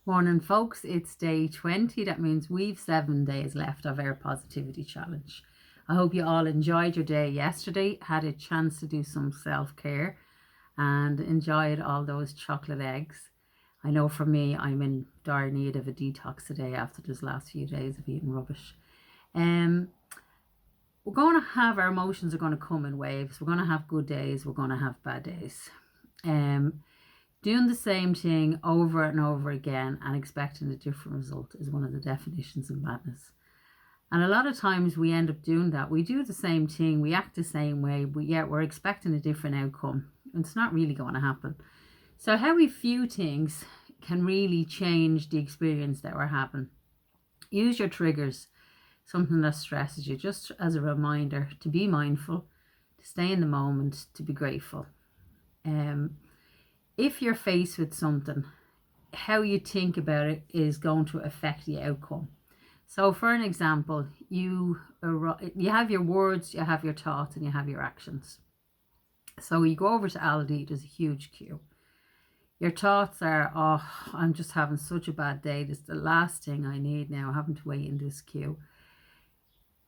Morning, folks. It's day 20. That means we've 7 days left of our positivity challenge. I hope you all enjoyed your day yesterday, had a chance to do some self-care and enjoyed all those chocolate eggs. I know for me, I'm in dire need of a detox today after those last few days of eating rubbish. We're going to have, our emotions are going to come in waves. We're going to have good days. We're going to have bad days. Doing the same thing over and over again and expecting a different result is one of the definitions of madness. And a lot of times we end up doing that. We do the same thing, we act the same way, but yet we're expecting a different outcome. And it's not really going to happen. So how we view things can really change the experience that we're having. Use your triggers, something that stresses you, just as a reminder to be mindful, to stay in the moment, to be grateful. If you're faced with something, how you think about it is going to affect the outcome. So for an example, you have your words, you have your thoughts, and you have your actions. So you go over to Aldi, there's a huge queue. Your thoughts are, oh, I'm just having such a bad day. This is the last thing I need now, having to wait in this queue.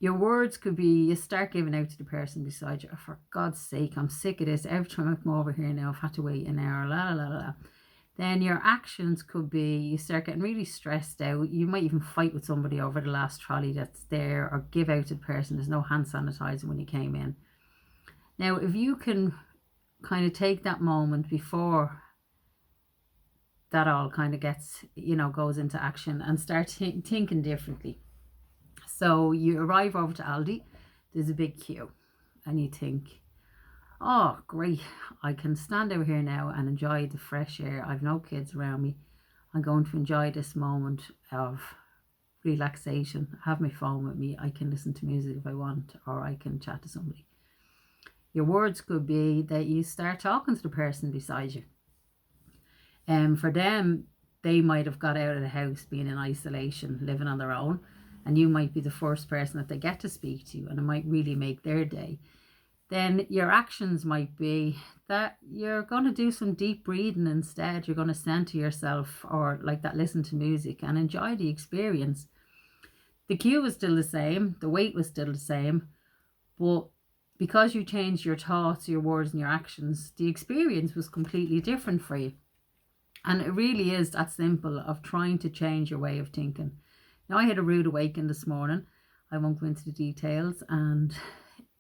Your words could be, you start giving out to the person beside you, oh, for God's sake, I'm sick of this. Every time I come over here now, I've had to wait an hour, la la la la. Then your actions could be, you start getting really stressed out. You might even fight with somebody over the last trolley that's there, or give out to the person, there's no hand sanitizer when you came in. Now, if you can kind of take that moment before that all kind of gets, goes into action and start thinking differently. So you arrive over to Aldi, there's a big queue, and you think, oh, great, I can stand out here now and enjoy the fresh air. I've no kids around me. I'm going to enjoy this moment of relaxation. I have my phone with me. I can listen to music if I want, or I can chat to somebody. Your words could be that you start talking to the person beside you. For them, they might have got out of the house, being in isolation, living on their own, and you might be the first person that they get to speak to, and it might really make their day. Then your actions might be that you're going to do some deep breathing instead. You're going to center yourself, or like that, listen to music and enjoy the experience. The queue was still the same, the wait was still the same, but because you changed your thoughts, your words and your actions, the experience was completely different for you. And it really is that simple, of trying to change your way of thinking. Now, I had a rude awakening this morning. I won't go into the details, and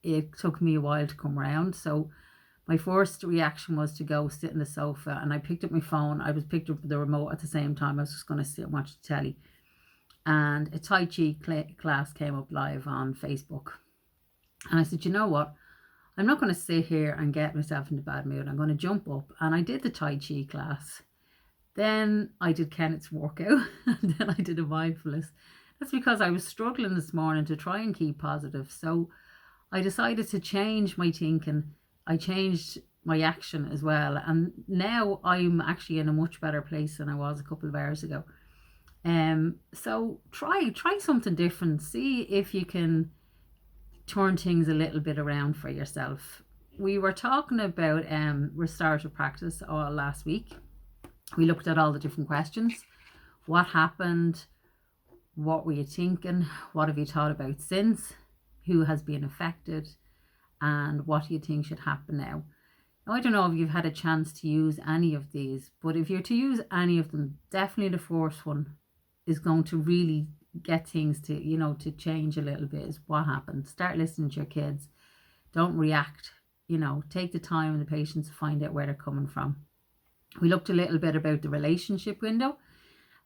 it took me a while to come around. So my first reaction was to go sit on the sofa, and I picked up my phone. I was picked up the remote at the same time. I was just going to sit and watch the telly. And a Tai Chi class came up live on Facebook. And I said, you know what? I'm not going to sit here and get myself in a bad mood. I'm going to jump up. And I did the Tai Chi class. Then I did Kenneth's workout, and then I did a mindfulness. That's because I was struggling this morning to try and keep positive. So I decided to change my thinking. I changed my action as well. And now I'm actually in a much better place than I was a couple of hours ago. So try something different. See if you can turn things a little bit around for yourself. We were talking about restorative practice all last week. We looked at all the different questions. What happened? What were you thinking? What have you thought about since? Who has been affected? And what do you think should happen now? Now, I don't know if you've had a chance to use any of these, but if you're to use any of them, definitely the first one is going to really get things to, to change a little bit, is what happened. Start listening to your kids. Don't react. Take the time and the patience to find out where they're coming from. We looked a little bit about the relationship window,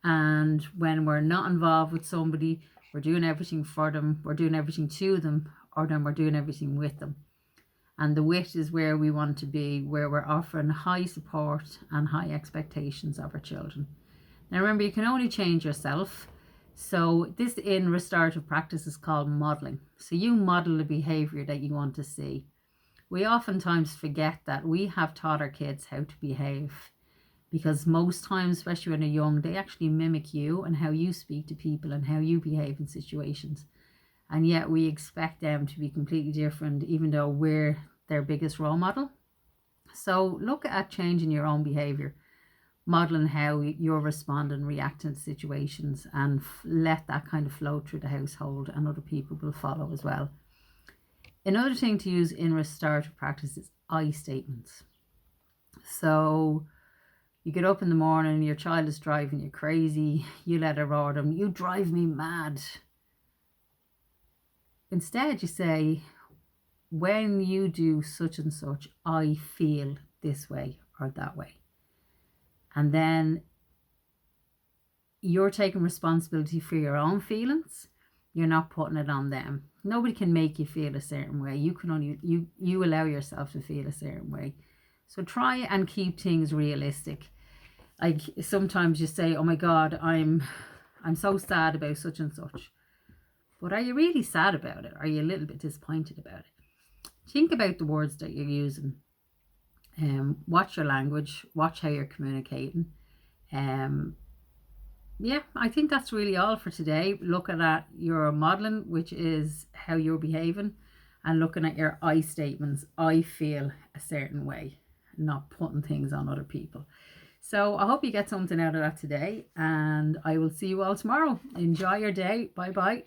and when we're not involved with somebody, we're doing everything for them, we're doing everything to them, or then we're doing everything with them. And the with is where we want to be, where we're offering high support and high expectations of our children. Now remember, you can only change yourself. So this in restorative practice is called modeling. So you model the behavior that you want to see. We oftentimes forget that we have taught our kids how to behave, because most times, especially when they're young, they actually mimic you and how you speak to people and how you behave in situations. And yet we expect them to be completely different, even though we're their biggest role model. So look at changing your own behavior. modeling how you're responding, reacting to situations, and let that kind of flow through the household, and other people will follow as well. Another thing to use in restorative practice is I statements. So you get up in the morning, your child is driving you crazy, you let her roar them, you drive me mad. Instead, you say, when you do such and such, I feel this way or that way. And then you're taking responsibility for your own feelings. You're not putting it on them. Nobody can make you feel a certain way. You can only, you allow yourself to feel a certain way. So try and keep things realistic. Like sometimes you say, oh my God, I'm so sad about such and such. But are you really sad about it? Are you a little bit disappointed about it? Think about the words that you're using. Watch your language. Watch how you're communicating. Yeah, I think that's really all for today. Looking at your modeling, which is how you're behaving, and looking at your I statements. I feel a certain way, not putting things on other people. So I hope you get something out of that today, and I will see you all tomorrow. Enjoy your day. Bye bye.